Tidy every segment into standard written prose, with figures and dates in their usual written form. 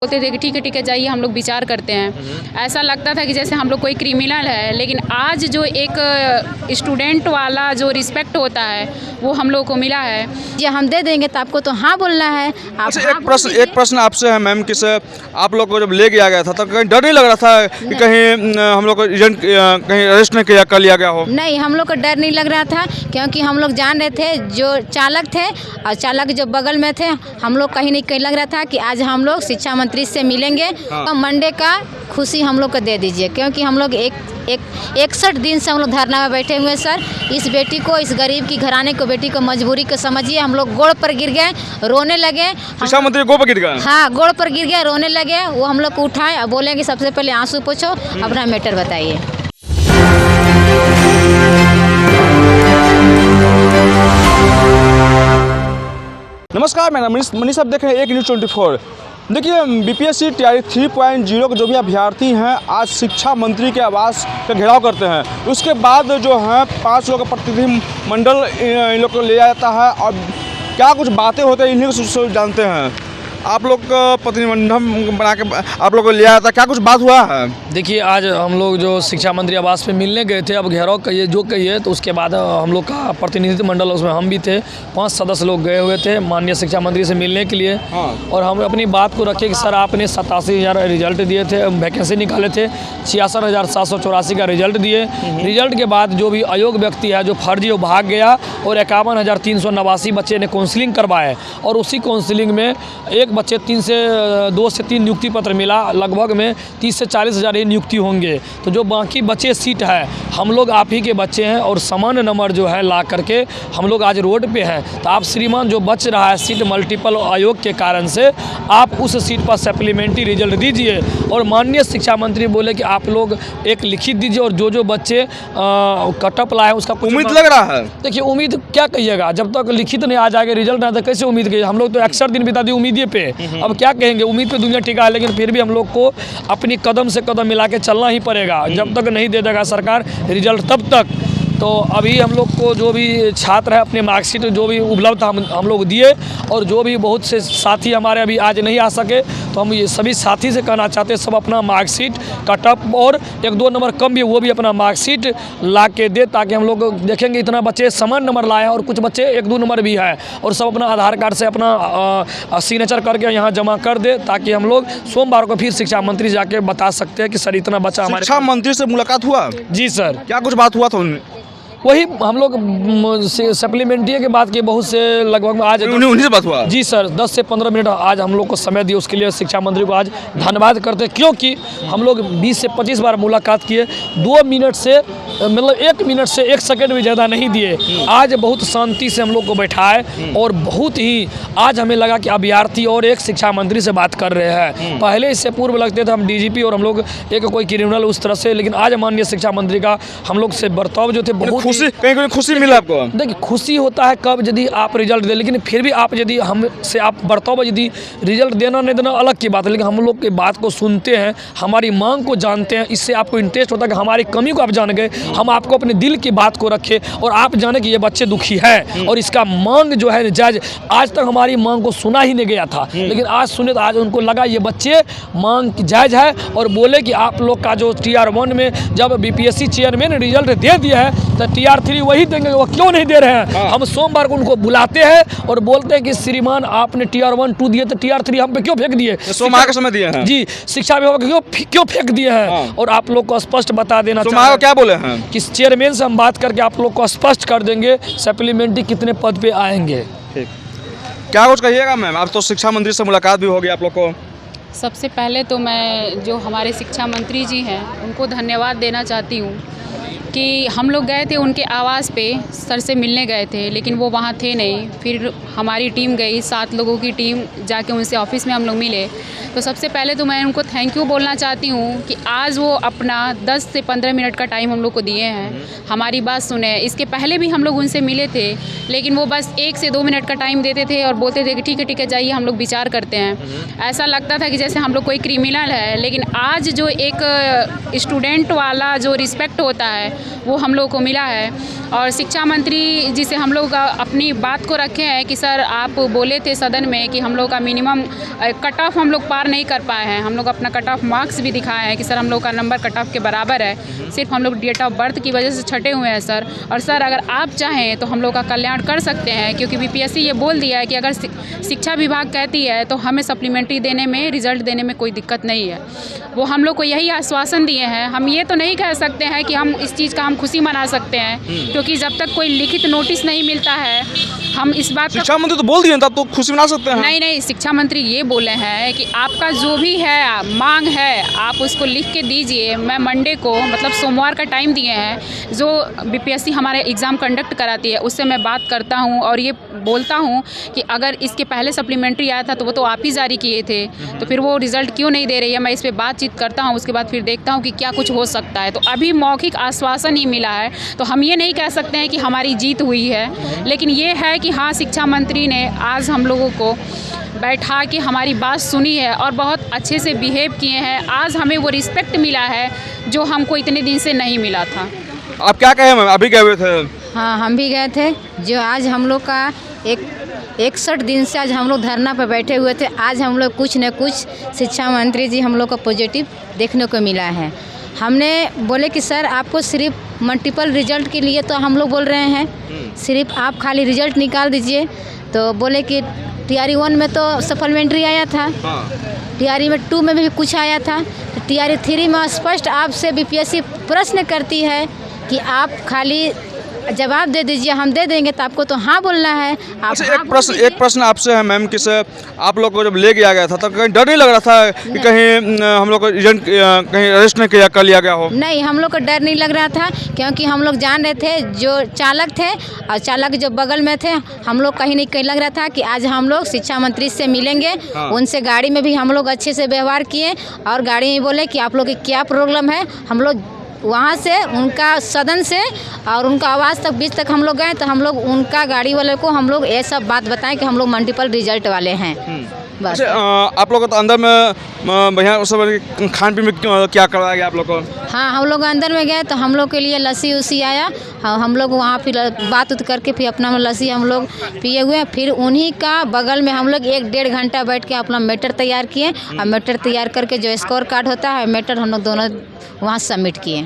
बोलते थे कि ठीक है जाइए, हम लोग विचार करते हैं। ऐसा लगता था कि जैसे हम लोग कोई क्रिमिनल है, लेकिन आज जो एक स्टूडेंट वाला जो रिस्पेक्ट होता है वो हम लोग को मिला है। जी हम दे देंगे तो आपको तो हाँ बोलना है। आप अच्छा, एक प्रश्न आपसे है मैम कि आप लोग को जब ले गया गया था तो कहीं डर नहीं लग रहा था कि कहीं हम लोग को एजेंट कहीं अरेस्ट नहीं किया कर लिया गया हो? नहीं, हम लोग को डर नहीं लग रहा था, क्योंकि हम लोग जान रहे थे जो चालक थे और चालक जो बगल में थे, हम लोग कहीं नहीं कहीं लग रहा था कि आज हम लोग शिक्षा मंत्री से मिलेंगे। हाँ। तो मंडे का खुशी हम लोग को दे दीजिए, क्योंकि हम लोग 61 दिन से हम लोग धरना में बैठे हुए हैं सर। इस बेटी को, इस गरीब की घराने को, बेटी को मजबूरी को समझिए। हम लोग गोड़ पर गिर गए, रोने लगे। शिक्षा मंत्री गोड़ पर गिर गए? हाँ, गोड़ पर गिर गए, रोने लगे। वो हम लोग को उठाए और बोले कि सबसे पहले आंसू पोछो, अपना मैटर बताइए। नमस्कार, मैं मनीष, आप देख रहे हैं एक न्यूज़ 24। देखिए, बीपीएससी तैयारी 3.0 के जो भी अभ्यर्थी हैं आज शिक्षा मंत्री के आवास का घेराव करते हैं। उसके बाद जो है 5 लोगों का प्रतिनिधि मंडल इन लोग को ले जाता है और क्या कुछ बातें होते हैं इन्हीं को जानते हैं। आप लोग का प्रतिनिधिमंडल बना के आप लोग को ले आया था, क्या कुछ बात हुआ है? देखिए, आज हम लोग जो शिक्षा मंत्री आवास पे मिलने गए थे, अब घेराव कहिए जो कहिए, तो उसके बाद हम लोग का प्रतिनिधिमंडल, उसमें हम भी थे, 5 सदस्य लोग गए हुए थे माननीय शिक्षा मंत्री से मिलने के लिए। हाँ। और हम अपनी बात को रखे कि सर आपने 87,000 रिजल्ट दिए थे, वैकेंसी निकाले थे, 66,784 का रिजल्ट दिए। रिजल्ट के बाद जो भी अयोग्य व्यक्ति है जो फर्जी वो भाग गया और 51,389 बच्चे ने काउंसलिंग करवाए और उसी काउंसलिंग में एक बच्चे 2 से 3 नियुक्ति पत्र मिला। लगभग में 30 से 40 हज़ार ये नियुक्ति होंगे। तो जो बाकी बचे सीट है, हम लोग आप ही के बच्चे हैं और सामान्य नंबर जो है ला करके हम लोग आज रोड पे हैं। तो आप श्रीमान जो बच रहा है सीट मल्टीपल आयोग के कारण से, आप उस सीट पर सप्लीमेंट्री रिजल्ट दीजिए। और माननीय शिक्षा मंत्री बोले कि आप लोग एक लिखित दीजिए और जो बच्चे कटअप लाए उसका कुछ उम्मीद लग रहा है। देखिए, उम्मीद क्या कहिएगा, जब तक लिखित नहीं आ जाएगा, रिजल्ट ना तो कैसे उम्मीद कहिए। हम लोग तो अक्सर दिन बिता दिए उम्मीद पे। अब क्या कहेंगे, उम्मीद पे दुनिया टिका है, लेकिन फिर भी हम लोग को अपनी कदम से कदम मिला के चलना ही पड़ेगा। जब तक नहीं दे देगा सरकार रिजल्ट तब तक। तो अभी हम लोग को जो भी छात्र है अपने मार्कशीट जो भी उपलब्ध हम लोग दिए, और जो भी बहुत से साथी हमारे अभी आज नहीं आ सके, तो हम ये सभी साथी से कहना चाहते हैं सब अपना मार्कशीट कटअप और 1-2 नंबर कम भी वो भी अपना मार्कशीट ला के दे, ताकि हम लोग देखेंगे इतना बच्चे समान नंबर लाए हैं और कुछ बच्चे 1-2 नंबर भी है, और सब अपना आधार कार्ड से अपना सिग्नेचर करके यहाँ जमा कर दे, ताकि हम लोग सोमवार को फिर शिक्षा मंत्री जाके बता सकते हैं कि सर इतना बच्चा हमारे। शिक्षा मंत्री से मुलाकात हुआ? जी सर। क्या कुछ बात हुआ था उनमें? वही हम लोग सप्लीमेंट्री के बाद के बहुत से लगभग आज उन्हीं से बात हुआ? जी सर, 10 से 15 मिनट आज हम लोग को समय दिए, उसके लिए शिक्षा मंत्री को आज धन्यवाद करते हैं, क्योंकि हम लोग 20 से 25 बार मुलाकात किए, 2 मिनट से मतलब 1 मिनट से 1 सेकंड भी ज़्यादा नहीं दिए। आज बहुत शांति से हम लोग को बैठाए और बहुत ही आज हमें लगा कि अभ्यर्थी और एक शिक्षा मंत्री से बात कर रहे हैं। पहले इससे पूर्व लगते थे हम डीजीपी और हम लोग एक कोई क्रिमिनल उस तरह से, लेकिन आज माननीय शिक्षा मंत्री का हम लोग से बर्ताव जो थे बहुत कहीं खुशी मिला आपको? देखिए, खुशी होता है कब यदि आप रिजल्ट दे, लेकिन फिर भी आप यदि हमसे आप बर्ताव यदि रिजल्ट देना नहीं देना अलग की बात है, लेकिन हम लोग की बात को सुनते हैं, हमारी मांग को जानते हैं, इससे आपको इंटरेस्ट होता है कि हमारी कमी को आप जान गए, हम आपको अपने दिल की बात को रखे और आप जाने कि ये बच्चे दुखी है और इसका मांग जो है जायज। आज तक हमारी मांग को सुना ही नहीं गया था, लेकिन आज सुने तो आज उनको लगा ये बच्चे मांग जायज है, और बोले कि आप लोग का जो TR1 में जब बीपीएससी चेयरमैन रिजल्ट दे दिया है तो TR3 वही देंगे, वो क्यों नहीं दे रहे हैं? हम सोमवार को उनको बुलाते हैं और बोलते हैं कि श्रीमान आपने TR1 2 दिए तो TR3 हम पे क्यों फेंक दिए? सोमवार का समय दिए हैं? जी, शिक्षा विभाग क्यों फेंक दिए हैं? और आप लोग को स्पष्ट बता देना सोमवार को क्या बोले हैं कि चेयरमैन से हम बात करके आप लोग को स्पष्ट कर देंगे सप्लीमेंट्री कितने पद पे आएंगे। क्या कुछ कहिएगा मैम? आप तो शिक्षा मंत्री से मुलाकात भी होगी आप लोग को। सबसे पहले तो मैं जो हमारे शिक्षा मंत्री जी हैं उनको धन्यवाद देना चाहती हूँ कि हम लोग गए थे उनके आवास पे, सर से मिलने गए थे, लेकिन वो वहाँ थे नहीं। फिर हमारी टीम गई, 7 लोगों की टीम जाके उनसे ऑफिस में हम लोग मिले। तो सबसे पहले तो मैं उनको थैंक यू बोलना चाहती हूँ कि आज वो अपना 10 से 15 मिनट का टाइम हम लोग को दिए हैं, हमारी बात सुने। इसके पहले भी हम लोग उनसे मिले थे, लेकिन वो बस 1 से 2 मिनट का टाइम देते थे और बोलते थे कि ठीक है जाइए, हम लोग विचार करते हैं। ऐसा लगता था कि जैसे हम लोग कोई क्रिमिनल है, लेकिन आज जो एक स्टूडेंट वाला जो रिस्पेक्ट होता है वो हम लोगों को मिला है। और शिक्षा मंत्री जी से हम लोग अपनी बात को रखे हैं कि सर आप बोले थे सदन में कि हम लोग का मिनिमम कट ऑफ हम लोग पार नहीं कर पाए हैं। हम लोग अपना कट ऑफ मार्क्स भी दिखाए हैं कि सर हम लोग का नंबर कट ऑफ के बराबर है, सिर्फ हम लोग डेट ऑफ बर्थ की वजह से छटे हुए हैं सर। और सर अगर आप चाहें तो हम लोग का कल्याण कर सकते हैं, क्योंकि बीपीएससी ये बोल दिया है कि अगर शिक्षा विभाग कहती है तो हमें सप्लीमेंट्री देने में, रिजल्ट देने में कोई दिक्कत नहीं है। वो हम लोग को यही आश्वासन दिए हैं। हम ये तो नहीं कह सकते हैं कि हम इस चीज़ का हम खुशी मना सकते हैं, क्योंकि जब तक कोई लिखित नोटिस नहीं मिलता है हम इस बात शिक्षा मंत्री तो बोल दिए तब तो खुशी मना सकते हैं। नहीं, शिक्षा मंत्री ये बोले हैं कि आपका जो भी है मांग है आप उसको लिख के दीजिए। मैं मंडे को मतलब सोमवार का टाइम दिए हैं, जो बीपीएससी हमारे एग्ज़ाम कंडक्ट कराती है उससे मैं बात करता हूँ और ये बोलता हूँ कि अगर इसके पहले सप्लीमेंट्री आया था तो वो तो आप ही जारी किए थे, तो फिर वो रिज़ल्ट क्यों नहीं दे रही है। मैं इस पर बातचीत करता हूँ, उसके बाद फिर देखता हूँ कि क्या कुछ हो सकता है। तो अभी मौखिक आश्वासन ही मिला है, तो हम ये नहीं कह सकते हैं कि हमारी जीत हुई है, लेकिन ये है कि हाँ शिक्षा मंत्री ने आज हम लोगों को बैठा के हमारी बात सुनी है और बहुत अच्छे से बिहेव किए हैं। आज हमें वो रिस्पेक्ट मिला है जो हमको इतने दिन से नहीं मिला था। आप क्या कहें मैम, अभी गए हुए थे? हाँ, हम भी गए थे। जो आज हम लोग का 61 दिन से आज हम लोग धरना पर बैठे हुए थे, आज हम लोग कुछ न कुछ शिक्षा मंत्री जी हम लोग का पॉजिटिव देखने को मिला है। हमने बोले कि सर आपको सिर्फ मल्टीपल रिजल्ट के लिए तो हम लोग बोल रहे हैं, सिर्फ आप खाली रिजल्ट निकाल दीजिए। तो बोले कि TRE 1 में तो सप्लीमेंट्री आया था, TRE 2 में भी कुछ आया था, तो TRE 3 में स्पष्ट आपसे बीपीएससी प्रश्न करती है कि आप खाली जवाब दे दीजिए, हम दे देंगे। तो आपको तो हाँ बोलना है। आप अच्छा, हाँ एक प्रश्न आपसे है मैम कि सर आप लोग को जब ले गया गया था तब कहीं डर नहीं लग रहा था कि कहीं हम लोग को एजेंट कहीं अरेस्ट नहीं कर लिया गया हो? नहीं, हम लोग को डर नहीं लग रहा था, क्योंकि हम लोग जान रहे थे जो चालक थे और चालक जो बगल में थे, हम लोग कहीं नहीं कहीं लग रहा था कि आज हम लोग शिक्षा मंत्री से मिलेंगे। उनसे गाड़ी में भी हम लोग अच्छे से व्यवहार किए और गाड़ी में बोले कि आप लोग की क्या प्रॉब्लम है। हम लोग वहाँ से उनका सदन से और उनका आवाज़ तक बीच तक हम लोग गए, तो हम लोग उनका गाड़ी वाले को हम लोग ये सब बात बताएं कि हम लोग मल्टीपल रिजल्ट वाले हैं। बस। अच्छा, आप लोग तो अंदर में बढ़िया सब खान पीन में क्या करवाया गया आप लोग को? हाँ, हम लोग अंदर में गए तो हम लोग के लिए लस्सी उसी आया। हम लोग वहाँ फिर बात उत करके फिर अपना लस्सी हम लोग पिए हुए। फिर उन्हीं का बगल में हम लोग 1-1.5 घंटा बैठ के अपना मैटर तैयार किए और मैटर तैयार करके जो स्कोर कार्ड होता है मैटर हम लोग दोनों वहाँ सबमिट किए।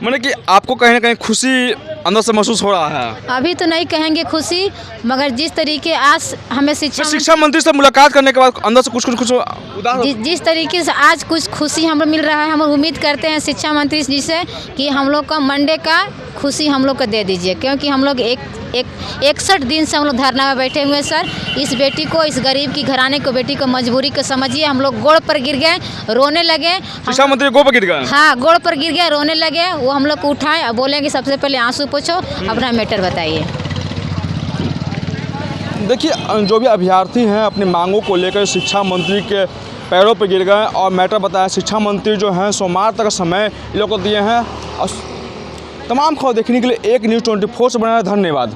मैंने कि आपको कहीं ना कहीं खुशी अंदर से महसूस हो रहा है? अभी तो नहीं कहेंगे खुशी, मगर जिस तरीके आज हमें शिक्षा मंत्री से मुलाकात करने के बाद अंदर से कुछ उदार जिस तरीके से आज कुछ खुशी हम लोग मिल रहा है, हम उम्मीद करते हैं शिक्षा मंत्री जी से कि हम लोग का मंडे का खुशी हम लोग को दे दीजिए, क्योंकि हम लोग 61 दिन से हम लोग धरना में बैठे हुए हैं। सर इस बेटी को, इस गरीब की घराने को बेटी को मजबूरी को समझिए। हम लोग गोड़ पर गिर गए, रोने लगे। शिक्षा मंत्री गोड़ पर गिर गए? हाँ, गोड़ पर गिर गए, रोने लगे। वो हम लोग को उठाए और बोले कि सबसे पहले आंसू पोछो, अपना मैटर बताइए। देखिए, जो भी अभ्यर्थी हैं अपनी मांगों को लेकर शिक्षा मंत्री के पैरों पर गिर गए और मैटर बताया। शिक्षा मंत्री जो हैं सोमवार तक समय इन लोग को दिए हैं। और तमाम खबर देखने के लिए एक न्यूज़ 24 से बना। धन्यवाद।